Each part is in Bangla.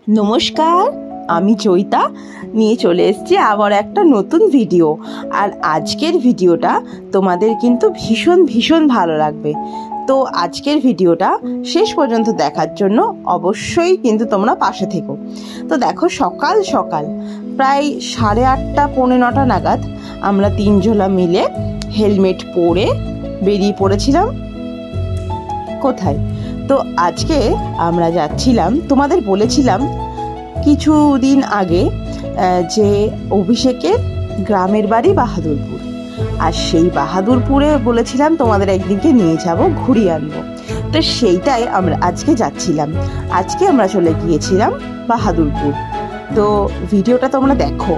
নমস্কার, আমি চৈতা নিয়ে চলে এসেছি আবার একটা নতুন ভিডিও। আর আজকের ভিডিওটা তোমাদের কিন্তু ভীষণ ভীষণ ভালো লাগবে। তো আজকের ভিডিওটা শেষ পর্যন্ত দেখার জন্য অবশ্যই কিন্তু তোমরা পাশে থেকো। তো দেখো, সকাল সকাল প্রায় 8:30 পৌনে 9টা নাগাদ আমরা তিনজনা মিলে হেলমেট পরে বেরিয়ে পড়েছিলাম। কোথায়? তো আজকে আমরা যাচ্ছিলাম, তোমাদের বলেছিলাম কিছুদিন আগে যে অভিষেকের গ্রামের বাড়ি বাহাদুরপুর, আর সেই বাহাদুরপুরে বলেছিলাম তোমাদের একদিনকে নিয়ে যাব, ঘুরিয়ে আনবো। তো সেইটাই আমরা আজকে যাচ্ছিলাম। আজকে আমরা চলে গিয়েছিলাম বাহাদুরপুর। তো ভিডিওটা তোমরা দেখো।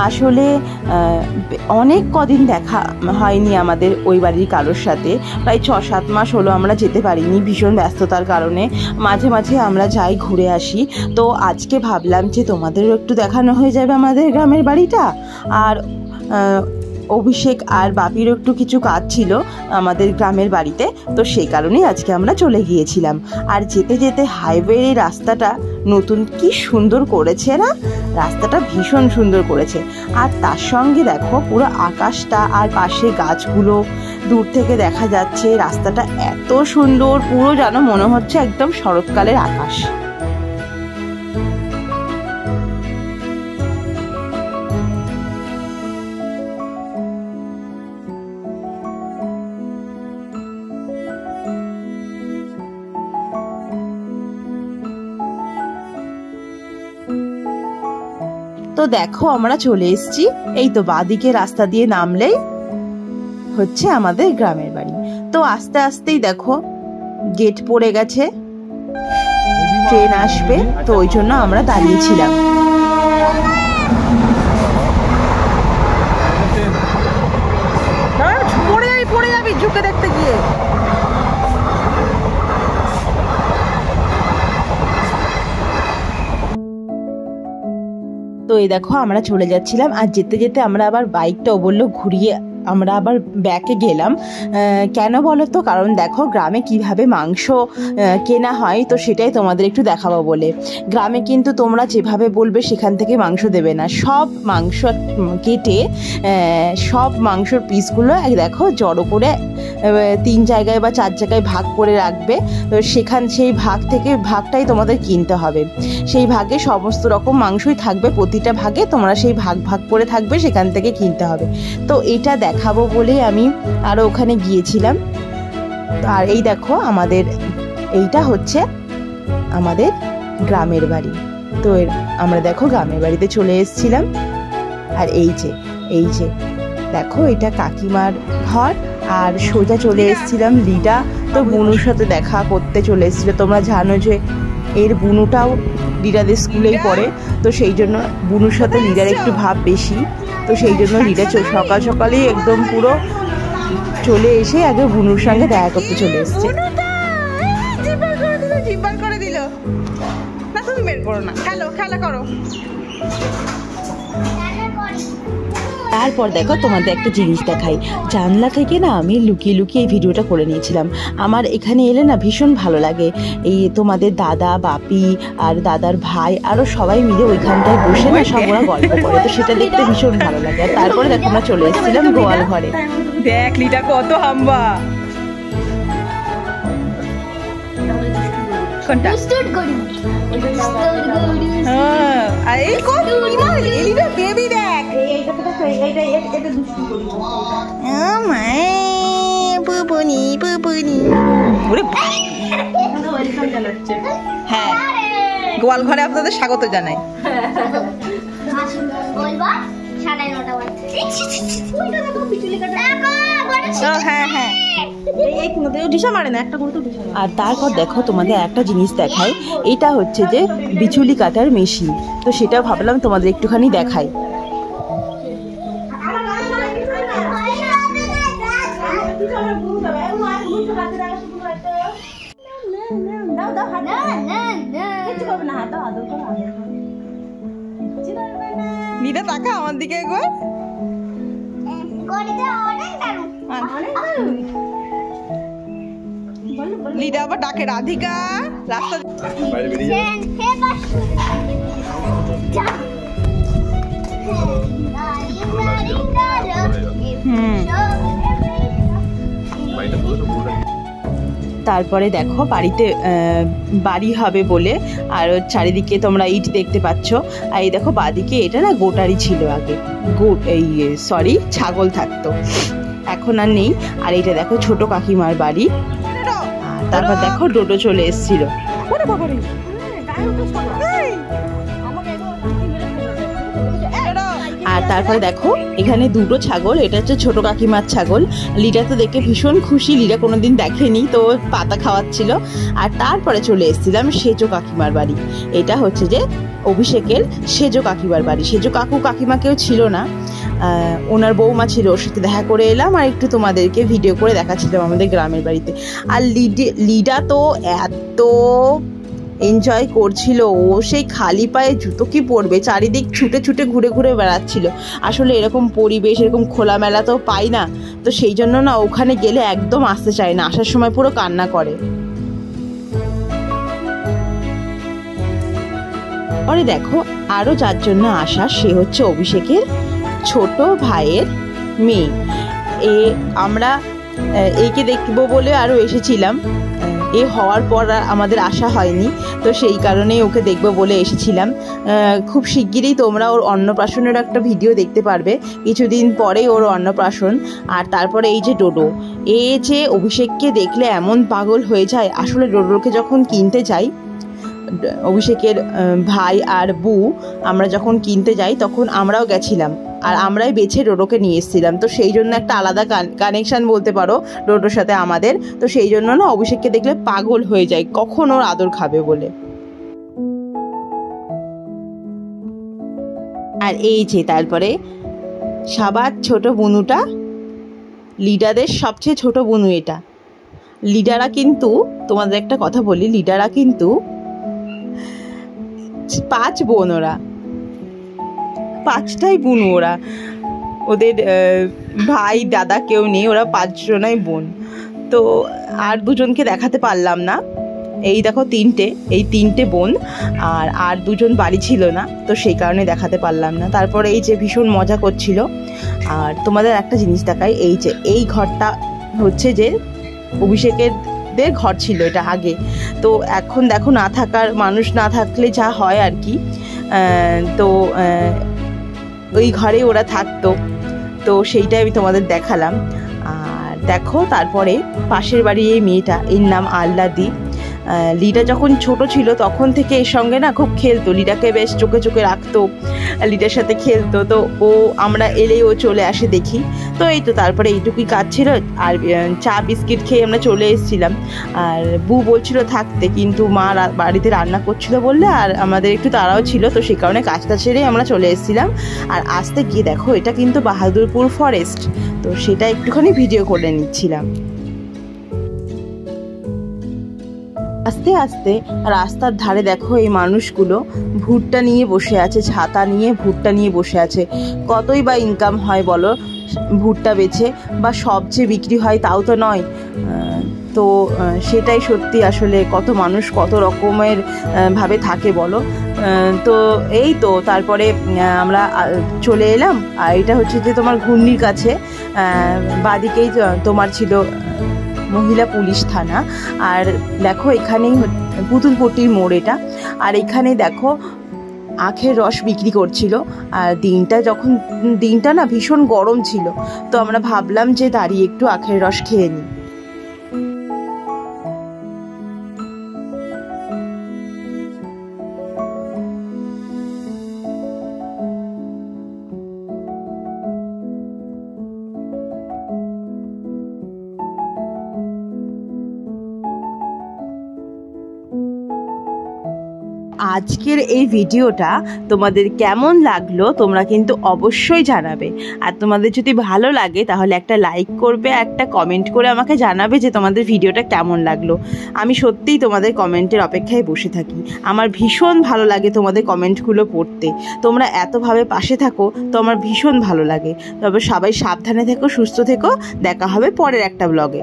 আসলে অনেক কদিন দেখা হয়নি আমাদের ওই বাড়ির কারোর সাথে। প্রায় 6-7 মাস হলো আমরা যেতে পারিনি ভীষণ ব্যস্ততার কারণে। মাঝে মাঝে আমরা যাই, ঘুরে আসি। তো আজকে ভাবলাম যে তোমাদেরও একটু দেখানো হয়ে যাবে আমাদের গ্রামের বাড়িটা। আর অভিষেক আর বাপিরও একটু কিছু কাজ ছিল আমাদের গ্রামের বাড়িতে, তো সেই কারণেই আজকে আমরা চলে গিয়েছিলাম। আর যেতে যেতে হাইওয়ের এই রাস্তাটা নতুন কি সুন্দর করেছে না, রাস্তাটা ভীষণ সুন্দর করেছে। আর তার সঙ্গে দেখো পুরো আকাশটা আর পাশে গাছগুলো দূর থেকে দেখা যাচ্ছে। রাস্তাটা এত সুন্দর, পুরো যেন মনে হচ্ছে একদম শরৎকালের আকাশ। তো দেখো, আমরা চলে এসেছি। এই তো বাঁদিকে রাস্তা দিয়ে নামলেই হচ্ছে আমাদের গ্রামের বাড়ি। তো আস্তে আস্তেই দেখো গেট পড়ে গেছে, ট্রেন আসবে, তো ওই জন্য আমরা দাঁড়িয়েছিলাম। পড়ে যাবি ঝুঁকে দেখতে গিয়ে। তো এই দেখো আমরা চলে যাচ্ছিলাম। আর যেতে যেতে আমরা আবার বাইকটাও বললো ঘুরিয়ে আমরা আবার ব্যাকে গেলাম। কেন বলো তো? কারণ দেখো গ্রামে কিভাবে মাংস কেনা হয়, তো সেটাই তোমাদের একটু দেখাবো বলে। গ্রামে কিন্তু তোমরা যেভাবে বলবে সেখান থেকে মাংস দেবে না। সব মাংস কেটে সব মাংসর পিসগুলো দেখো জড়ো করে 3 জায়গায় বা 4 জায়গায় ভাগ করে রাখবে। তো সেই ভাগটাই তোমাদের কিনতে হবে। সেই ভাগে সমস্ত রকম মাংসই থাকবে, প্রতিটা ভাগে তোমরা সেই ভাগ করে থাকবে, সেখান থেকে কিনতে হবে। তো এটা দেখাবো বলে আমি আরও ওখানে গিয়েছিলাম। আর এই দেখো এইটা হচ্ছে আমাদের গ্রামের বাড়ি। তো আমরা দেখো গ্রামের বাড়িতে চলে এসেছিলাম। আর এই যে দেখো এটা কাকিমার ঘর। আর সোজা চলে এসেছিলাম লিডা। তো বুনুর সাথে দেখা করতে চলে এসেছিল। তোমরা জানো যে এর বুনুটাও লিডাদের স্কুলেই পড়ে, তো সেই জন্য বুনুর সাথে লিডার একটু ভাব বেশি। তো সেই জন্য লিডা সকাল সকালেই একদম পুরো চলে এসে আগে বুনুর সঙ্গে দেখা করতে চলে এসছে। তারপর দেখো তোমাদের একটা জিনিস দেখাই। জানলা থেকে না আমি লুকিয়ে লুকিয়ে এই ভিডিওটা করে নিয়েছিলাম। আমার এখানে এলে না ভীষণ ভালো লাগে। এই তোমাদের দাদা, বাপি আর দাদার ভাই আরও সবাই মিলে ওইখানটায় বসে না সব ওরা গল্প করে, তো সেটা দেখতে ভীষণ ভালো লাগে। আর তারপরে দেখো আমরা চলে এসেছিলাম গোয়াল ঘরে। দেখ লিটা কত হাম্বা। কোনটা? বেবি দেখ হ্যাঁ, গোয়াল ঘরে আপনাদের স্বাগত জানাই। আর তারপর দেখো তোমাদের একটা জিনিস দেখাই। এটা হচ্ছে যে বিচুলি কাটার মেশিন। তো সেটা ভাবলাম তোমাদের একটুখানি দেখাই। লিডা তাকা আমার দিকে একবার। লিডা আবার ডাকে রাধিকা রাস্তা। তারপরে দেখো বাড়িতে বাড়ি হবে বলে আর চারিদিকে তোমরা ইট দেখতে পাচ্ছ। আর এই দেখো বাদিকে এটা না গোটারি ছিল আগে, এই সরি ছাগল থাকতো, এখন আর নেই। আর এটা দেখো ছোট কাকিমার বাড়ি। তারপর দেখো ডোডো চলে এসেছিল। আর তারপরে দেখো এখানে দুটো ছাগল, এটা হচ্ছে ছোট কাকিমার ছাগল। লিডা তো দেখে ভীষণ খুশি, লিডা কোনোদিন দেখেনি তো পাতা খাওয়াচ্ছিল। আর তারপরে চলে এসেছিলাম সেজো কাকিমার বাড়ি। এটা হচ্ছে যে অভিষেকের সেজো কাকিমার বাড়ি। সেজো কাকু কাকিমা কেউ ছিল না, ওনার বৌমা ছিল, ওর সাথে দেখা করে এলাম আর একটু তোমাদেরকে ভিডিও করে দেখাচ্ছিলাম আমাদের গ্রামের বাড়িতে। আর লিডা তো এত এনজয় করছিল, ও সেই খালি পায়ে জুতো কি পরবে, চারিদিক ছুটে ছুটে ঘুরে ঘুরে বেড়াচ্ছিল। আসলে এরকম পরিবেশ, এরকম খোলামেলা তো পাই না, তো সেই জন্য না ওখানে গেলে একদম আসতে চায় না, আসার সময় পুরো কান্না করে। পরে দেখো আরও যার জন্য আসা, সে হচ্ছে অভিষেকের ছোট ভাইয়ের মেয়ে। আমরা একে দেখবো বলে আরও এসেছিলাম, এ হওয়ার পর আমাদের আশা হয়নি, তো সেই কারণেই ওকে দেখবো বলে এসেছিলাম। খুব শিগগিরই তোমরা ওর অন্নপ্রাশনের একটা ভিডিও দেখতে পারবে, কিছুদিন পরেই ওর অন্নপ্রাশন। আর তারপরে এই যে ডোডো, এ যে অভিষেককে দেখলে এমন পাগল হয়ে যায়। আসলে ডোডোকে যখন কিনতে যাই, অভিষেকের ভাই আর বউ আমরা যখন কিনতে যাই তখন আমরাও গেছিলাম, আর আমরাই বেছে ডোডোকে নিয়ে এসেছিলাম। তো সেই জন্য একটা আলাদা কানেকশান বলতে পারো ডোডোর সাথে আমাদের। তো সেই জন্য না অভিষেককে দেখলে পাগল হয়ে যায়, কখন ওর আদর খাবে বলে। আর এই যে তারপরে সবার ছোট বুনুটা, লিডাদের সবচেয়ে ছোট বুনু এটা। লিডারা কিন্তু, তোমাদের একটা কথা বলি, লিডারা কিন্তু 5 বোন, ওরা 5টাই বোন। ওদের ভাই দাদা কেউ নেই, ওরা 5 জনাই বোন। তো আর দুজনকে দেখাতে পারলাম না, এই দেখো এই তিনটে বোন, আর দুজন বাড়ি ছিল না, তো সেই কারণে দেখাতে পারলাম না। তারপরে এই যে ভীষণ মজা করছিল। আর তোমাদের একটা জিনিস দেখাই, এই যে এই ঘরটা হচ্ছে যে অভিষেকের ঘর ছিল এটা আগে, তো এখন দেখো না থাকার, মানুষ না থাকলে যা হয় আর কি, তো ওই ঘরে ওরা থাকতো, তো সেইটাই আমি তোমাদের দেখালাম। আর দেখো তারপরে পাশের বাড়ি এই মেয়েটা, এর নাম আল্লাদি। লিডা যখন ছোট ছিল তখন থেকে এর সঙ্গে না খুব খেলতো, লিডাকে বেশ চোখে চোখে রাখতো, লিডার সাথে খেলতো। তো ও আমরা এলেই ও চলে আসে দেখি। তো এই তো তারপরে এইটুকুই কাজ ছিল, আর চা বিস্কিট খেয়ে আমরা চলে এসেছিলাম। আর বউ বলছিল থাকতে, কিন্তু মা বাড়িতে রান্না করছিল বললে, আর আমাদের একটু তাড়াও ছিল, তো সেই কারণে কাজটা ছেড়েই আমরা চলে এসেছিলাম। আর আসতে গিয়ে দেখো এটা কিন্তু বাহাদুরপুর ফরেস্ট, তো সেটা একটুখানি ভিডিও করে নিচ্ছিলাম। আস্তে আস্তে রাস্তার ধারে দেখো এই মানুষগুলো ভুট্টা নিয়ে বসে আছে, ছাতা নিয়ে ভুট্টা নিয়ে বসে আছে। কতই বা ইনকাম হয় বলো ভুট্টা বেচে, বা সবচেয়ে বিক্রি হয় তাও তো নয়। তো সেটাই সত্যি, আসলে কত মানুষ কত রকমের ভাবে থাকে বলো। তো এই তো তারপরে আমরা চলে এলাম। আর এটা হচ্ছে যে তোমার ঘূর্ণির কাছে, বাদিকেই তোমার ছিল মহিলা পুলিশ থানা। আর দেখো এখানেই পুতুলপট্টির মোড় এটা। আর এখানে দেখো আখের রস বিক্রি করছিল। আর দিনটা না ভীষণ গরম ছিল, তো আমরা ভাবলাম যে দাঁড়িয়ে একটু আখের রস খেয়ে নিই। আজকের এই ভিডিওটা তোমাদের কেমন লাগলো তোমরা কিন্তু অবশ্যই জানাবে। আর তোমাদের যদি ভালো লাগে তাহলে একটা লাইক করবে, একটা কমেন্ট করে আমাকে জানাবে যে তোমাদের ভিডিওটা কেমন লাগলো। আমি সত্যিই তোমাদের কমেন্টের অপেক্ষায় বসে থাকি। আমার ভীষণ ভালো লাগে তোমাদের কমেন্টগুলো পড়তে। তোমরা এতভাবে পাশে থাকো তো আমার ভীষণ ভালো লাগে। তবে সবাই সাবধানে থেকো, সুস্থ থেকো। দেখা হবে পরের একটা ব্লগে।